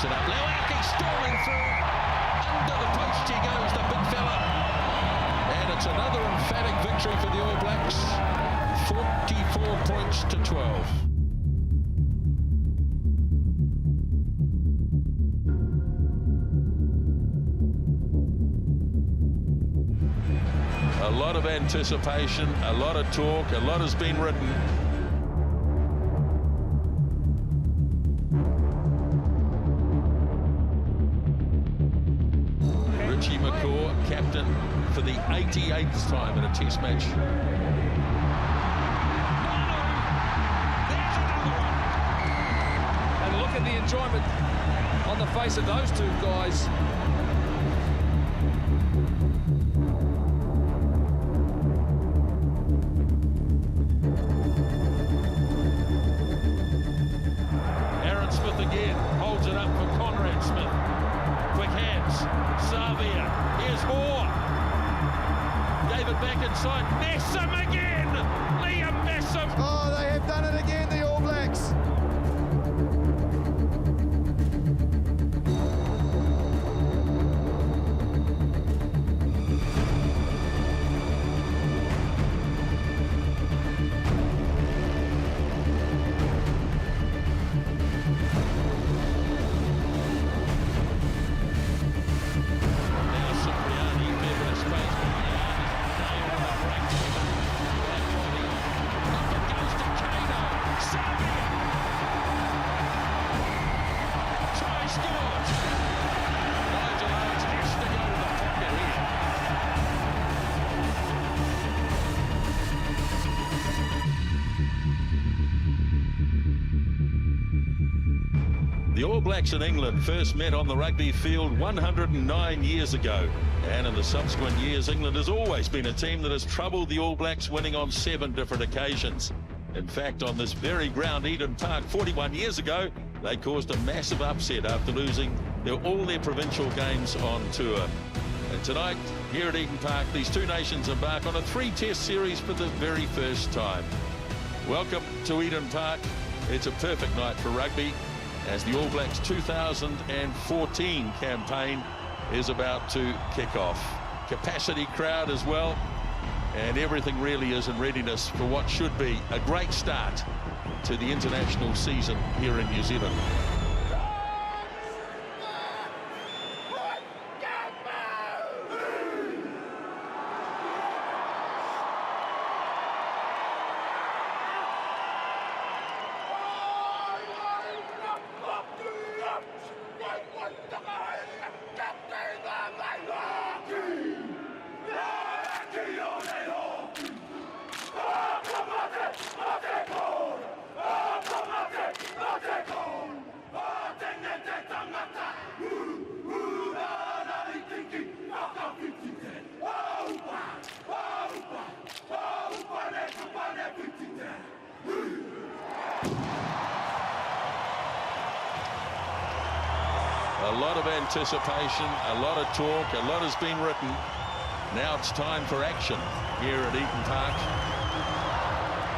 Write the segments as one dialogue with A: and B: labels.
A: Picks it up. Lewaki storming through. Under the post he goes, the big fella. And it's another emphatic victory for the All Blacks. 44 points to 12. A lot of anticipation, a lot of talk, a lot has been written. Captain for the 88th time in a test match.
B: And look at the enjoyment on the face of those two guys.
A: Aaron Smith again holds it up for Conrad Smith. Quick hands, Savia, here's Moore. David back inside, Messam again! Liam Messam!
C: Oh, they have done it again, the All Blacks.
A: The All Blacks in England first met on the rugby field 109 years ago. And in the subsequent years, England has always been a team that has troubled the All Blacks, winning on 7 different occasions. In fact, on this very ground, Eden Park, 41 years ago, they caused a massive upset after losing all their provincial games on tour. And tonight, here at Eden Park, these two nations embark on a 3-test series for the very first time. Welcome to Eden Park. It's a perfect night for rugby, as the All Blacks 2014 campaign is about to kick off. Capacity crowd as well, and everything really is in readiness for what should be a great start to the international season here in New Zealand. A lot of anticipation, a lot of talk, a lot has been written. Now it's time for action here at Eden Park.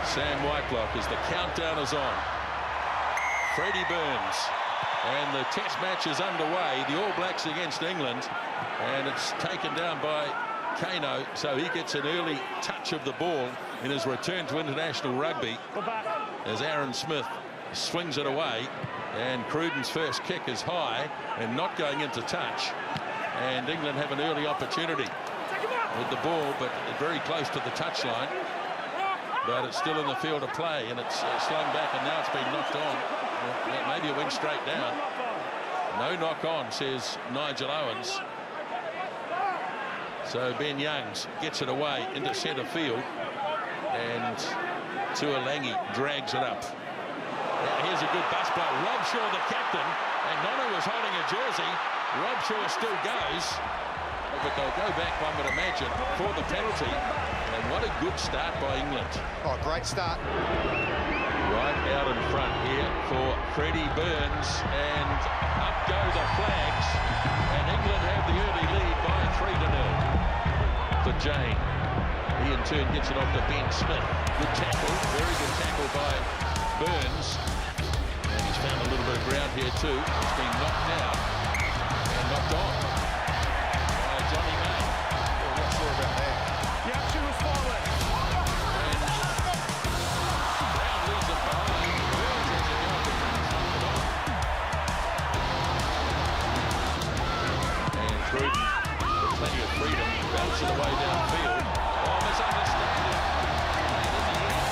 A: Sam Whitelock as the countdown is on. Freddie Burns. And the test match is underway. The All Blacks against England. And it's taken down by Kano, so he gets an early touch of the ball in his return to international rugby. As Aaron Smith swings it away. And Cruden's first kick is high and not going into touch. And England have an early opportunity with the ball, but very close to the touchline. But it's still in the field of play, and it's slung back, and now it's been knocked on. Well, maybe it went straight down. No knock on, says Nigel Owens. So Ben Youngs gets it away into centre field, and Tuolangi drags it up. Here's a good bus play. Robshaw, the captain, and Nono was holding a jersey. Robshaw still goes, but they'll go back, one would imagine, for the penalty. And what a good start by England.
C: Oh, great start.
A: Right out in front here for Freddie Burns, and up go the flags, and England have the early lead by 3-0 for Jane. He in turn gets it off to Ben Smith. Good tackle, very good tackle by Burns, and he's found a little little bit of ground here too. It's been knocked down and knocked on by Johnny May.
C: I'm not sure about that.
D: The action was forward.
A: And Brown leaves it behind. Burns has a go at the front it on. And Cruden with plenty of freedom, bounce it away downfield. Oh, misunderstanding. And in the end,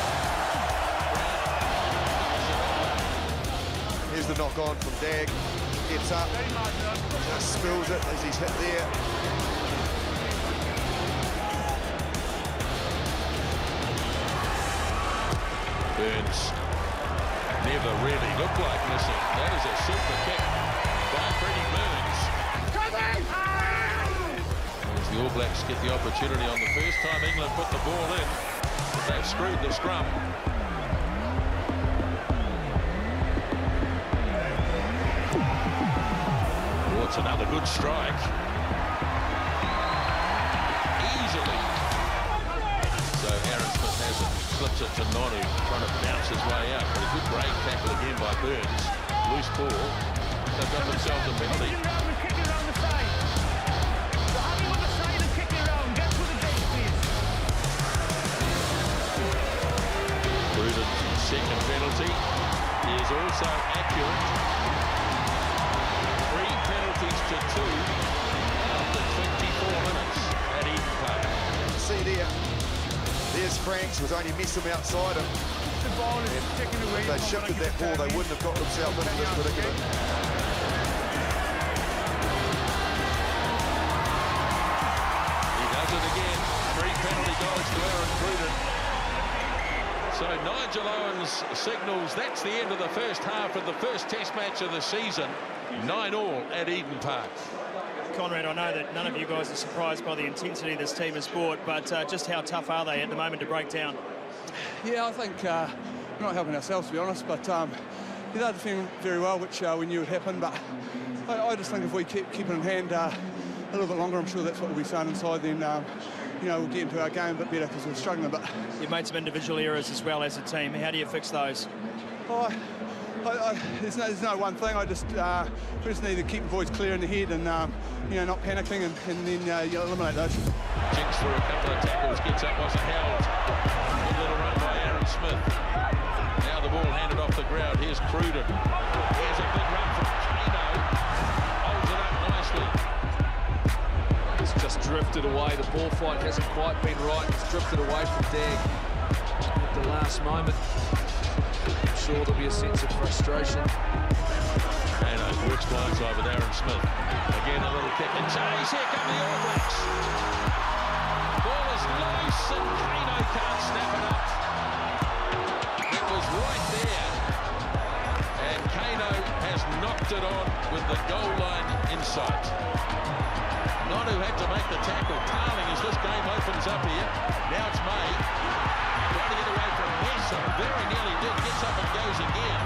A: Brown
C: Here's the knock on from Dag. Gets up, just spills it as he's hit there.
A: Burns never really looked like missing. That is a super kick by Freddie Burns. As the All Blacks get the opportunity on the first time England put the ball in, they've screwed the scrum. Oh, it's another good strike. Easily. So Aaron Smith has it, slips it to Nonu, trying to bounce his way out. But a good break tackle again by Burns. Loose ball. They've got themselves a penalty. Cruden's second penalty is also accurate. 3 penalties to 2 after 24 minutes at Eden Park.
C: See there. There's Franks, was only missed him outside him.
D: The ball is taken away.
C: If they shifted that ball, they wouldn't have got themselves into this predicament.
A: He does it again. 3 penalty goals to Aaron Cruden. So Nigel Owens signals that's the end of the first half of the first test match of the season. 9-all at Eden Park.
E: Conrad, I know that none of you guys are surprised by the intensity this team has brought, but just how tough are they at the moment to break down?
F: Yeah, I think we're not helping ourselves, to be honest, but they're defending very well, which we knew would happen, but I just think if we keep it in hand a little bit longer, I'm sure that's what we'll be saying inside, then you know, we'll get into our game a bit better because we're struggling a bit.
E: You've made some individual errors as well as a team. How do you fix those?
F: There's no one thing. We just need to keep the boys clear in the head and you know, not panicking, and then you eliminate those.
A: Jinks through a couple of tackles, gets up, wasn't held. Good little run by Aaron Smith. Now the ball handed off the ground. Here's Cruden. Here's a big run from Kano. Holds it up nicely.
B: It's just drifted away. The ball flight hasn't quite been right. It's drifted away from Dag at the last moment. I'm sure there'll be a sense of frustration.
A: Kano works blindside with Aaron Smith. Again, a little kick and chase. Here come the All Blacks. Ball is loose and Kano can't snap it up. It was right there. And Kano has knocked it on with the goal line in sight. Nonu had to make the tackle. Tarling as this game opens up here. Now it's May. Trying to get away from Mesa. Very nearly did. Gets up and goes again.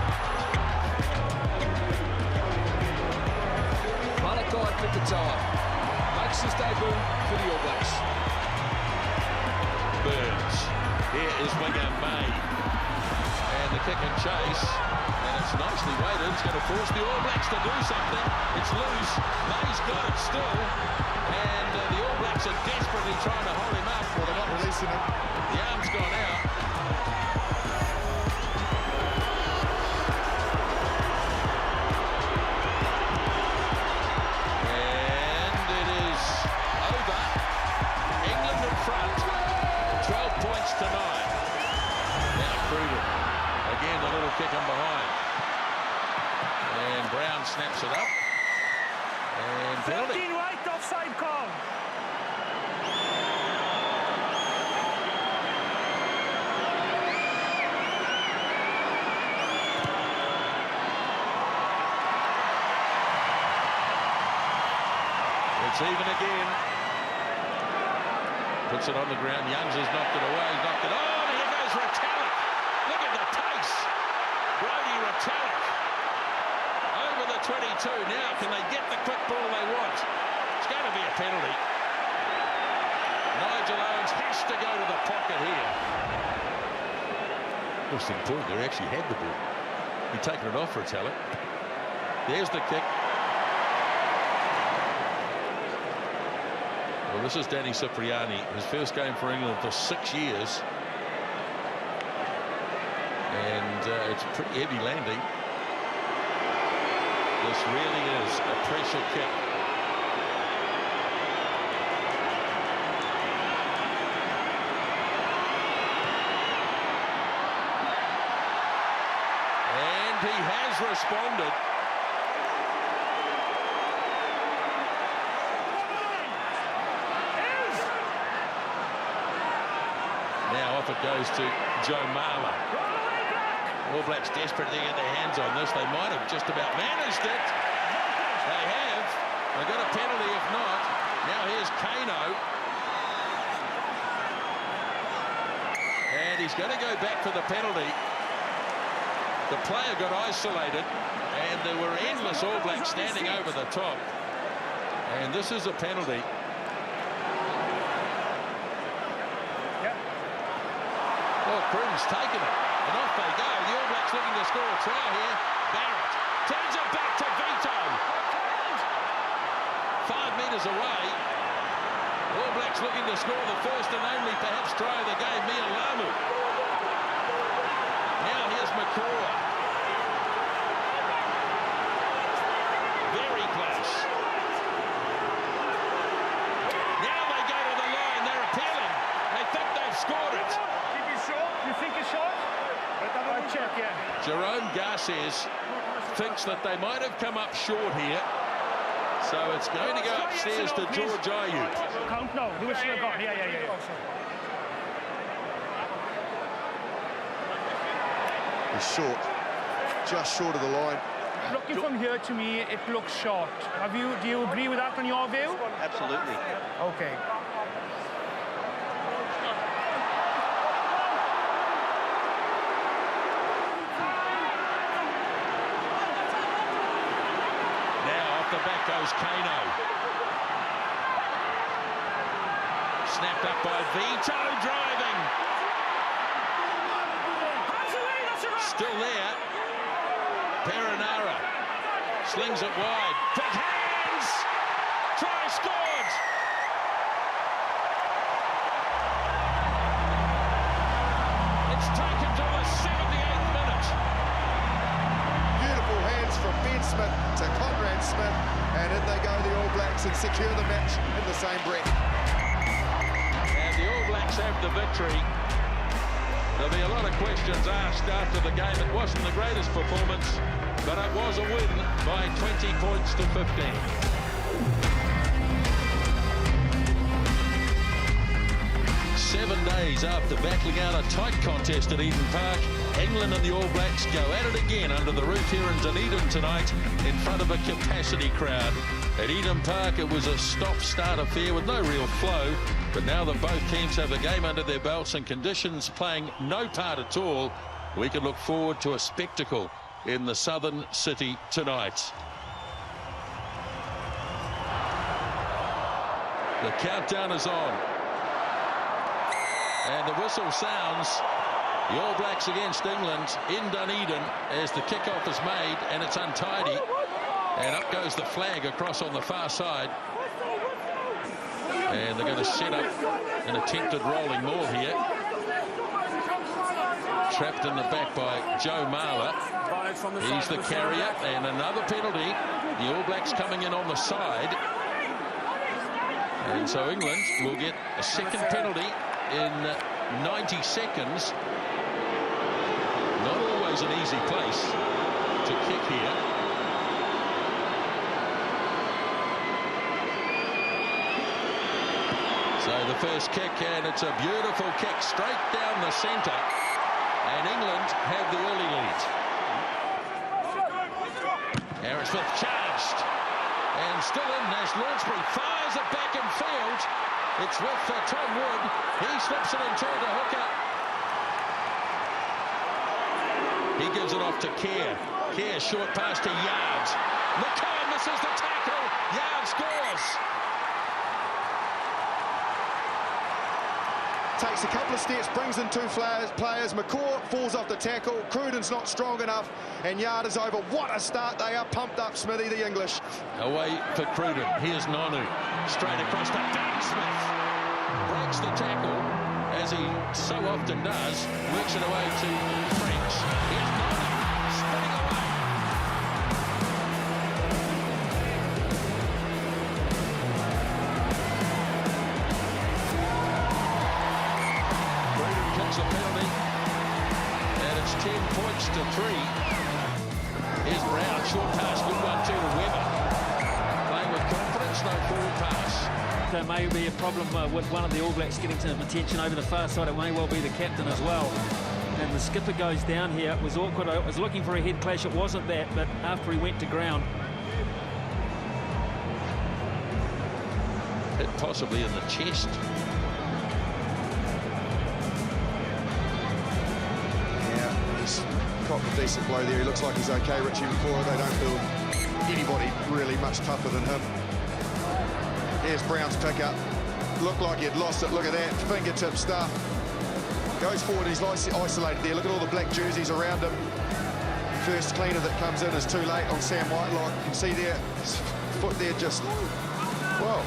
B: Malakai Fekitoa makes his debut for the All Blacks.
A: Burns. Here is winger May. And the kick and chase. And it's nicely weighted. It's going to force the All Blacks to do something. It's loose. May's got it still. And the All Blacks are desperately trying to hold him up.
C: Well, they're not releasing him.
A: The arm's gone out. And it is over. England in front. 12 points to 9. Now Cruden. Again, the little kick in behind. And Brown snaps it up. And penalty.
D: 15 white offside call.
A: It's even again. Puts it on the ground. Youngs has knocked it away. Knocked it. Oh, and here goes Retallick. Look at the pace. Brody Retallick. Over the 22. Now, can they get the quick ball they want? It's going to be a penalty. Nigel Owens has to go to the pocket here. Interesting point. They actually had the ball. He'd taken it off Retallick. There's the kick. Well, this is Danny Cipriani, his first game for England for 6 years. And it's a pretty heavy landing. This really is a pressure kick. And he has responded. Now off it goes to Joe Marler. All Blacks desperate to get their hands on this. They might have just about managed it. They have. They've got a penalty if not. Now here's Kano. And he's going to go back for the penalty. The player got isolated and there were endless All Blacks standing over the top. And this is a penalty. Oh, Croom's taken it. And off they go. The All Blacks looking to score a try here. Barrett turns it back to Vito. 5 metres away. All Blacks looking to score the first and only perhaps try of the game. Mia Lamu. Now here's McCaw. Very close. Now they go to the line. They're appealing. They think they've scored it.
D: You think it's short? I'll check, yeah.
A: Jerome Garces thinks that they might have come up short here. So it's going to go upstairs to George Ayew.
D: Count now. Do it still gone. Yeah.
C: He's short. Just short of the line.
D: Looking from here, to me, it looks short. Do you agree with that on your view?
G: Absolutely.
D: Okay.
A: The back goes Kano. Snapped up by Vito, driving. Still there. Perinara slings it wide. Big hands. Try scored. It's taken to the 78th minute.
C: Beautiful hands from Ben Smith to Conrad Smith, and in they go, the All Blacks, and secure the match in the same breath.
A: And the All Blacks have the victory. There'll be a lot of questions asked after the game. It wasn't the greatest performance, but it was a win by 20 points to 15. 7 days after battling out a tight contest at Eden Park, England and the All Blacks go at it again under the roof here in Dunedin tonight in front of a capacity crowd. At Eden Park, it was a stop-start affair with no real flow, but now that both teams have a game under their belts and conditions playing no part at all, we can look forward to a spectacle in the southern city tonight. The countdown is on. And the whistle sounds. The All Blacks against England in Dunedin as the kickoff is made, and it's untidy. And up goes the flag across on the far side. And they're going to set up an attempted rolling maul here. Trapped in the back by Joe Marler. He's the carrier, and another penalty. The All Blacks coming in on the side. And so England will get a second penalty in 90 seconds. Not always an easy place to kick here. So the first kick, and it's a beautiful kick straight down the centre. And England have the early lead. Aaron Smith charged. And still in as Launchbury fires it back in field. It's with Tom Wood. He slips it into the hooker. He gives it off to Kerr. Kerr short pass to Yards. McCann misses the tackle. Yards scores.
C: takes a couple of steps, brings in two players. McCaw falls off the tackle. Cruden's not strong enough, and Yada's over. What a start. They are pumped up, Smithy, the English.
A: Away for Cruden. Here's Nonu. Straight across to Ben Smith. Breaks the tackle, as he so often does. Works it away to French. Here's Nonu. Spinning away. Cruden kicks a penalty. And it's 10 points to 3. Here's Brown, short pass, good one too to Weber. Playing with confidence, no forward pass.
G: There may be a problem with one of the All Blacks getting some attention over the far side. It may well be the captain as well. And the skipper goes down here. It was awkward. I was looking for a head clash. It wasn't that, but after he went to ground.
A: Hit possibly in the chest.
C: Yeah, he's copped a decent blow there. He looks like he's okay, Richie McCaw. They don't feel anybody really much tougher than him. Here's Brown's pickup. Looked like he'd lost it. Look at that. Fingertip stuff. Goes forward. He's isolated there. Look at all the black jerseys around him. First cleaner that comes in is too late on Sam Whitelock. You can see there, his foot there just, well,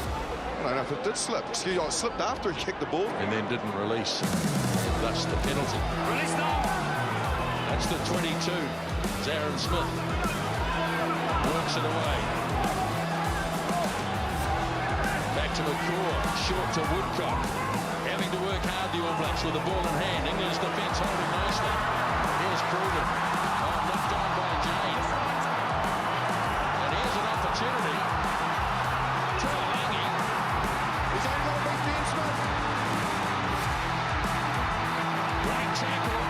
C: I don't know if it did slip. Excuse me, it slipped after he kicked the ball.
A: And then didn't release. Thus the penalty.
B: Release now.
A: That's the 22. It's Aaron Smith. Works it away. Back to McCaw, short to Woodcock. Having to work hard, the All Blacks with the ball in hand. England's defence holding nicely. Here's Cruden. Oh, knocked down by Jane. And here's an opportunity. Tuolangi.
C: He's only got to beat Ben Smith.
A: Great tackle.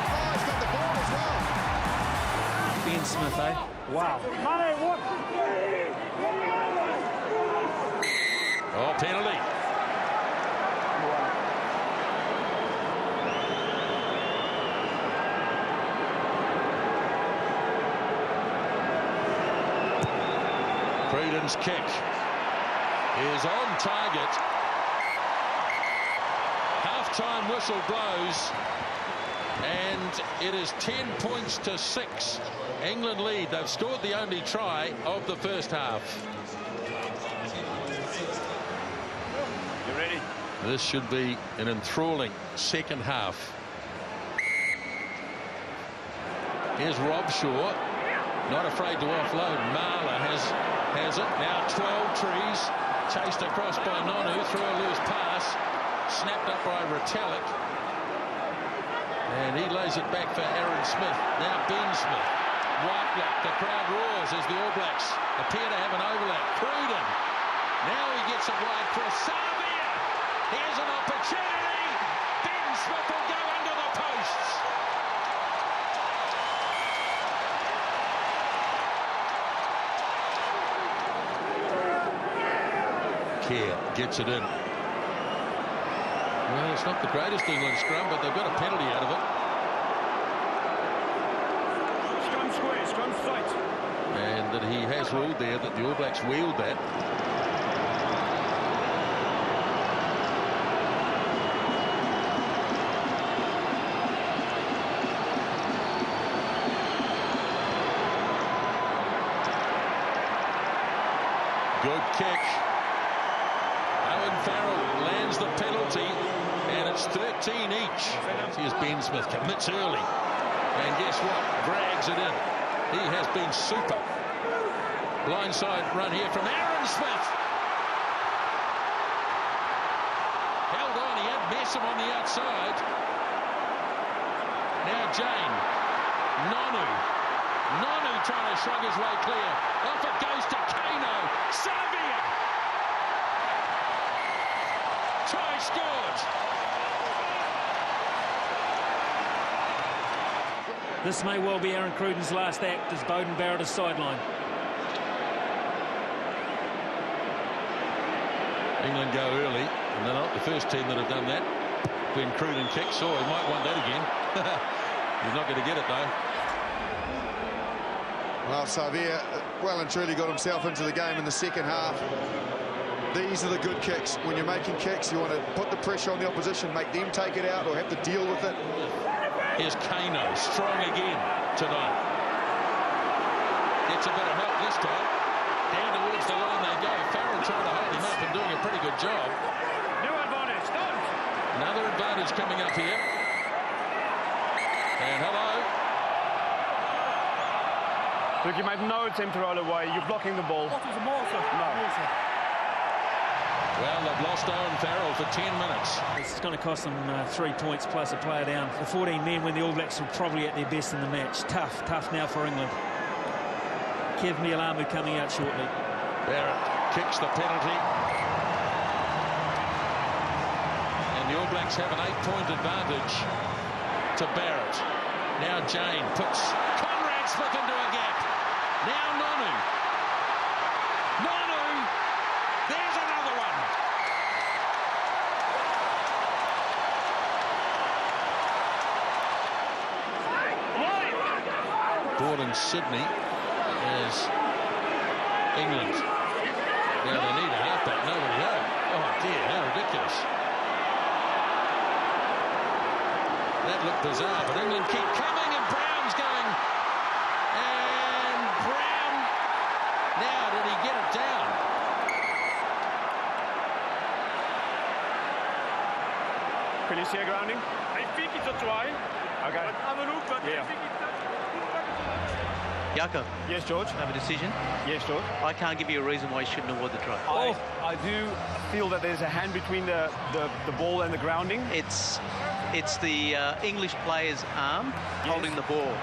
C: Oh, he's got the ball as well.
G: Ben Smith, eh? Wow.
A: Oh, penalty. Cruden's kick is on target. Half-time whistle blows. And it is 10 points to 6. England lead. They've scored the only try of the first half.
B: You ready?
A: This should be an enthralling second half. Here's Robshaw. Not afraid to offload. Marler has it. Now 12 trees. Chased across by Nonu. Through a loose pass. Snapped up by Retallick. And he lays it back for Aaron Smith. Now Ben Smith. Whitelock. The crowd roars as the All Blacks appear to have an overlap. Cruden. Now he gets it wide for Savia. Here's an opportunity. Ben Smith will go under the posts. Kerr gets it in. Well, it's not the greatest England scrum, but they've got a penalty out of it.
D: Scrum square, scrum straight.
A: And that he has ruled there that the All Blacks wheeled that. Good kick. Owen Farrell lands the penalty, and it's 13 each. Here's Ben Smith, commits early. And guess what? Drags it in. He has been super. Blindside run here from Aaron Smith. Held on, he had Messam on the outside. Now Jane. Nonu trying to shrug his way clear. Off it goes to Kano. Savia. Try scored.
G: This may well be Aaron Cruden's last act as Beauden Barrett is sidelined.
A: England go early, and they're not the first team that have done that. When Cruden kicks, he might want that again. He's not going to get it, though.
C: Well, Savia well and truly got himself into the game in the second half. These are the good kicks. When you're making kicks, you want to put the pressure on the opposition, make them take it out or have to deal with it.
A: Here's Kano, strong again tonight. Gets a bit of help this time. Down towards the line they go. Farrell trying to hold him up and doing a pretty good job.
D: New advantage, done.
A: Another advantage coming up here. And hello.
D: Look, you might know attempt to roll away. You're blocking the ball. What was the ball, sir? No.
A: Well, they've lost Owen Farrell for 10 minutes.
G: It's going to cost them 3 points plus a player down. The 14 men when the All Blacks were probably at their best in the match. Tough now for England. Kev Mialamu coming out shortly.
A: Barrett kicks the penalty. And the All Blacks have an 8-point advantage to Barrett. Now Jane puts Conrad Smith into a gap. Now Nonu. There's another one. Gordon Sydney is England. Now they need a halfback. Nobody home. Oh dear, how ridiculous. That looked bizarre, but England keep coming and Brown's going. And Brown, now did he get it down?
D: Can you see a grounding? I think it's a try. Okay. But have a look, but yeah. I think it's
H: Haka.
D: Yes, George.
H: Have a decision.
D: Yes, George.
H: I can't give you a reason why you shouldn't award the try.
D: I do feel that there's a hand between the ball and the grounding.
H: It's the English player's arm holding the ball.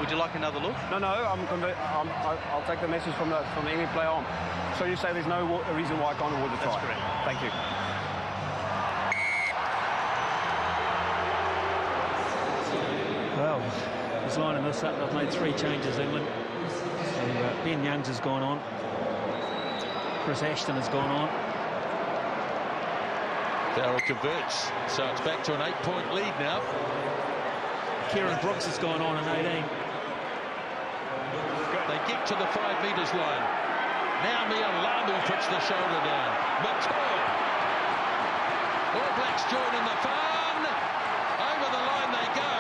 H: Would you like another look?
D: No, I'll take the message from the English player on. So you say there's no reason why I can't award the try?
H: That's correct.
D: Thank you.
G: Well, he's lining this up. They've made 3 changes, England. So, Ben Youngs has gone on. Chris Ashton has gone on.
A: Farrell converts, so it's back to an 8-point lead now.
G: Kieran Brooks has gone on in 18.
A: They get to the 5 metres line. Now Mialamu puts the shoulder down. McCall. All Blacks join in the fun. Over the line they go.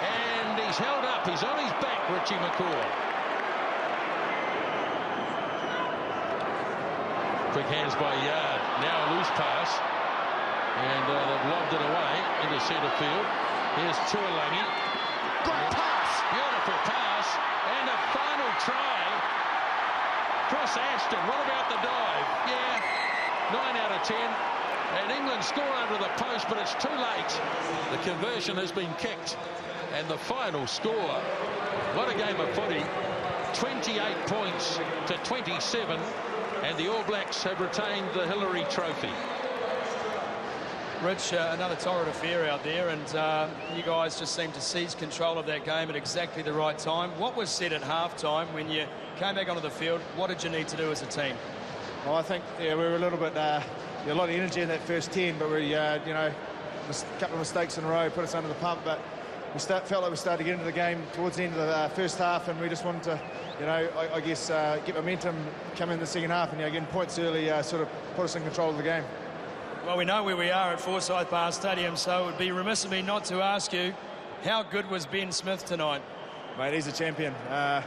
A: And he's held up. He's on his back, Richie McCall. Quick hands by Yard. Now a loose pass. And they've lobbed it away into centre field. Here's Tuolangi. Great pass! Beautiful pass. And a final try. Chris Ashton, what about the dive? Yeah, 9 out of 10. And England score under the post, but it's too late. The conversion has been kicked. And the final score. What a game of footy. 28 points to 27. And the All Blacks have retained the Hillary Trophy.
B: Rich, another torrid affair out there, and you guys just seem to seize control of that game at exactly the right time. What was said at half-time when you came back onto the field? What did you need to do as a team?
I: Well, I think we were a little bit, a lot of energy in that first 10, but we, a couple of mistakes in a row put us under the pump, but we felt like we started to get into the game towards the end of the first half, and we just wanted to, I guess, get momentum coming in the second half, and getting points early sort of put us in control of the game.
B: Well, we know where we are at Forsyth Bar Stadium, so it would be remiss of me not to ask you, how good was Ben Smith tonight?
I: Mate, he's a champion. I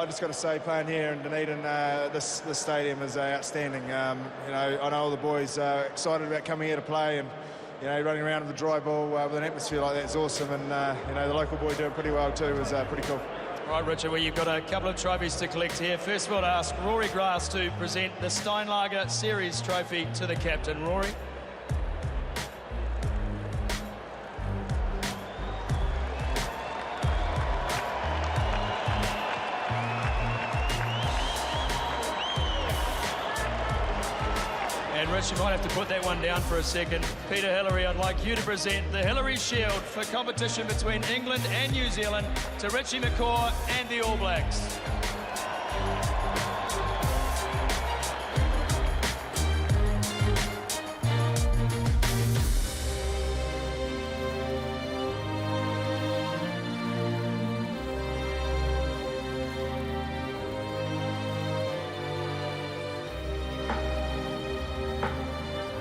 I: just got to say, playing here in Dunedin, this stadium is outstanding. I know all the boys are excited about coming here to play, and running around with the dry ball with an atmosphere like that is awesome. And the local boy doing pretty well too is pretty cool.
B: Right, Richard, well, you've got a couple of trophies to collect here. First of all, to ask Rory Grass to present the Steinlager Series trophy to the captain. Rory. And Rich, you might have to put that one down for a second. Peter Hillary, I'd like you to present the Hillary Shield for competition between England and New Zealand to Richie McCaw and the All Blacks.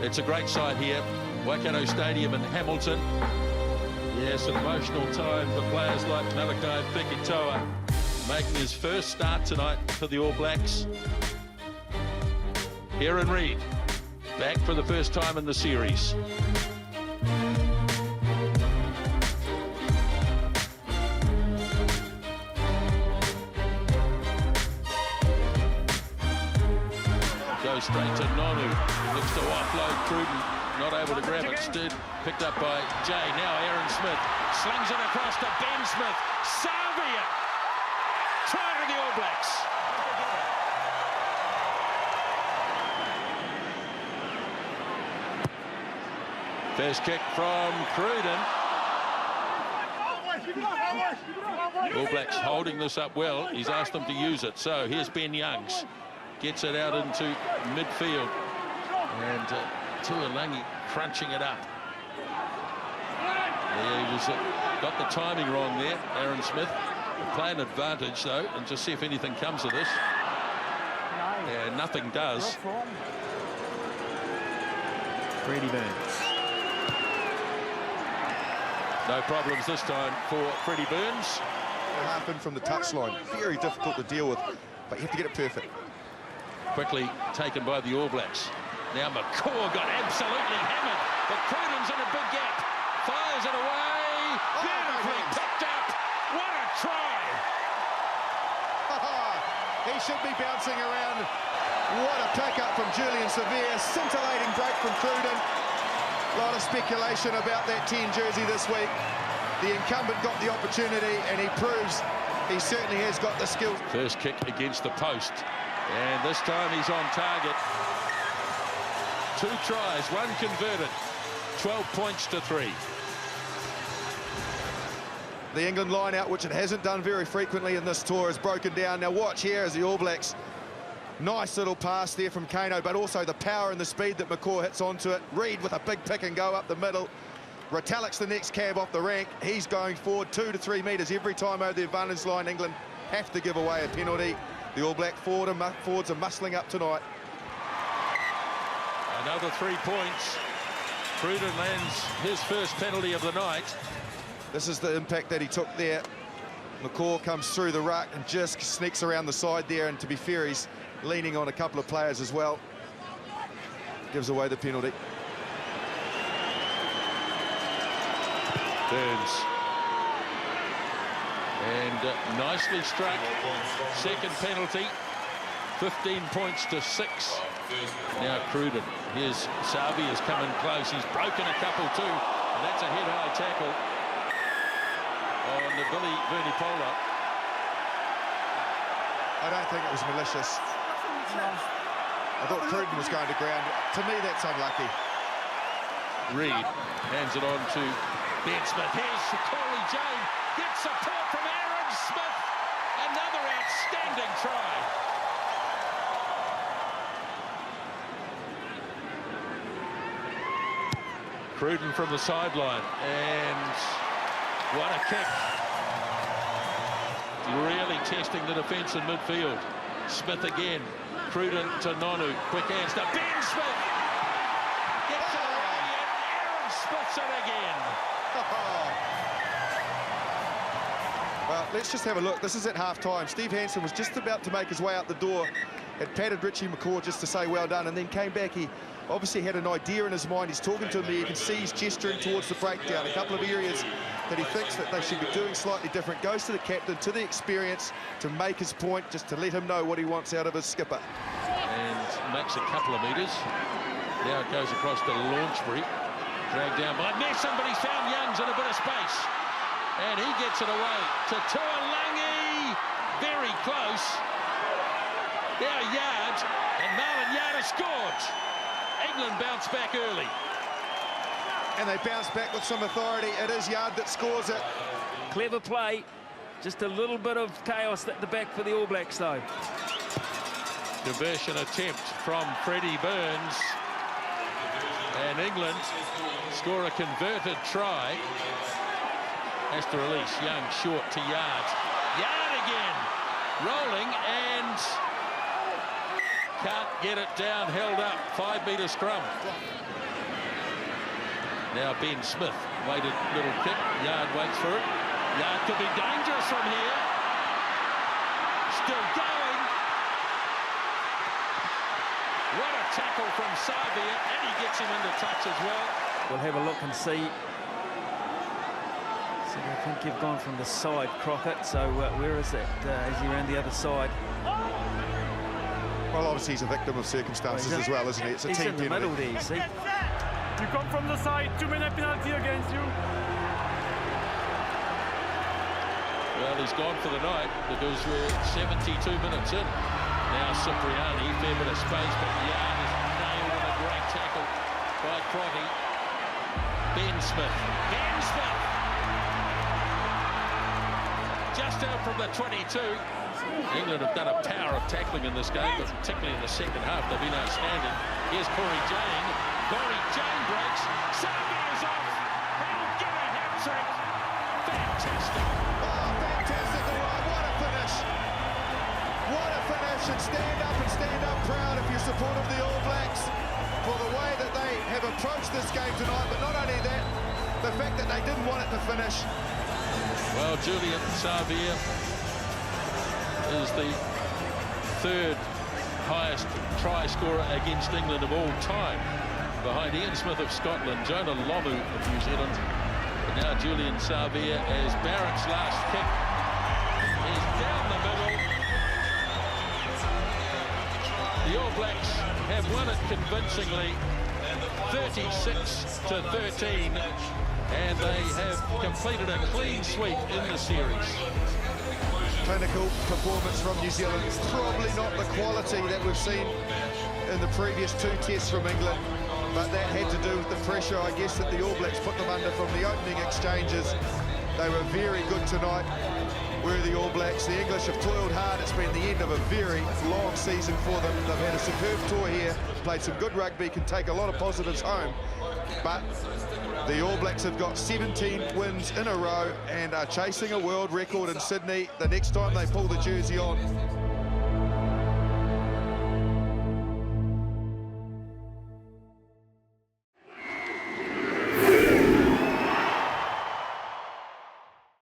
A: It's a great sight here, Waikato Stadium in Hamilton. Yes, an emotional time for players like Malakai Fekitoa, making his first start tonight for the All Blacks. Aaron Reid, back for the first time in the series. Goes straight to Nonu, looks to offload Cruden, not able to grab it, instead picked up by Jay. Now Aaron Smith slings it across to Ben Smith. Salvia, try to the All Blacks. First kick from Cruden. All Blacks holding this up well. He's asked them to use it. So here's Ben Youngs. Gets it out into midfield. And Tuolangi crunching it up. Yeah, he was, got the timing wrong there, Aaron Smith. Play an advantage, though, and just see if anything comes of this. Yeah, nothing does.
G: Freddie Burns.
A: No problems this time for Freddie Burns.
C: Half in from the touchline. Very difficult to deal with, but you have to get it perfect.
A: Quickly taken by the All Blacks. Now McCaw got absolutely hammered, but Cruden's in a big gap. Fires it away. Beautifully picked up. What a try.
C: He should be bouncing around. What a pick-up from Julian Severe. Scintillating break from Cruden. A lot of speculation about that 10 jersey this week. The incumbent got the opportunity, and he proves he certainly has got the skills.
A: First kick against the post, and this time he's on target. 2 tries, 1 converted, 12 points to 3.
C: The England line-out, which it hasn't done very frequently in this tour, is broken down. Now watch here as the All Blacks. Nice little pass there from Kano, but also the power and the speed that McCaw hits onto it. Reid with a big pick and go up the middle. Retalic's the next cab off the rank. He's going forward 2 to 3 metres every time over the advantage line. England have to give away a penalty. The All Black forwards are muscling up tonight.
A: Another 3 points. Cruden lands his first penalty of the night.
C: This is the impact that he took there. McCaw comes through the ruck and just sneaks around the side there, and to be fair, he's leaning on a couple of players as well. Gives away the penalty.
A: Burns. And nicely struck. Second penalty. 15 points to 6. Now Cruden. Here's Savi has come in close. He's broken a couple too. And that's a head-high tackle on the Billy Vunipola.
C: I don't think it was malicious. I thought Cruden was going to ground. To me, that's unlucky.
A: Reid hands it on to Ben Smith. Here's Corey Jane. Gets support from Aaron Smith. Another outstanding try. Cruden from the sideline. And what a kick. Really testing the defence in midfield. Smith again. Cruden to Nonu. Quick hands to Ben Smith. Gets it away and Aaron Smith's it again.
C: Well, let's just have a look. This is at half-time. Steve Hansen was just about to make his way out the door. Had patted Richie McCaw just to say well done, and then came back. He obviously had an idea in his mind. He's talking to him there. You can see he's gesturing towards the breakdown. A couple of areas that he thinks that they should be doing slightly different. Goes to the captain, to the experience, to make his point, just to let him know what he wants out of his skipper.
A: And makes a couple of metres. Now it goes across to Launchbury. Dragged down by Messon, but he's found Youngs in a bit of space. And he gets it away to Tuolangi. Very close. Now Yard, and Marlon Yard has scored. England bounce back early.
C: And they bounce back with some authority. It is Yard that scores it.
G: Clever play. Just a little bit of chaos at the back for the All Blacks, though.
A: Conversion attempt from Freddie Burns. And England score a converted try. Has to release. Young short to Yard. Yard again. Rolling, and Can't get it down, held up. 5-metre scrum. Now Ben Smith, waited, little kick. Yard waits for it. Yard could be dangerous from here. Still going. What a tackle from Savia, and he gets him into touch as well.
G: We'll have a look and see. So I think you've gone from the side, Crockett. So where is that? Is he around the other side?
C: Well, obviously he's a victim of circumstances as well, isn't he? It's a
G: he's
C: team
G: in the middle there, you see.
J: You come from the side, 2-minute penalty against you.
A: Well, he's gone for the night because we're 72 minutes in. Now Cipriani, fair bit of space, but Yard is nailed with a great tackle by Crotty. Ben Smith. Ben Smith! Just out from the 22. England have done a power of tackling in this game, but particularly in the second half, they've been outstanding. Here's Corey Jane. Corey Jane breaks. Savia's off. He'll get a hat-trick. Fantastic.
C: Oh, fantastic. What a finish. What a finish. And stand up proud if you're supportive of the All Blacks for the way that they have approached this game tonight. But not only that, the fact that they didn't want it to finish.
A: Well, Julian Savia is the third highest try scorer against England of all time, behind Ian Smith of Scotland, Jonah Lomu of New Zealand, but now Julian Savia as Barrett's last kick is down the middle. The All Blacks have won it convincingly, 36-13, and they have completed a clean sweep in the series.
C: Clinical performance from New Zealand. Probably not the quality that we've seen in the previous 2 tests from England, but that had to do with the pressure, I guess, that the All Blacks put them under from the opening exchanges. They were very good tonight, were the All Blacks. The English have toiled hard. It's been the end of a very long season for them. They've had a superb tour here, played some good rugby, can take a lot of positives home, but the All Blacks have got 17 wins in a row and are chasing a world record in Sydney the next time they pull the jersey on.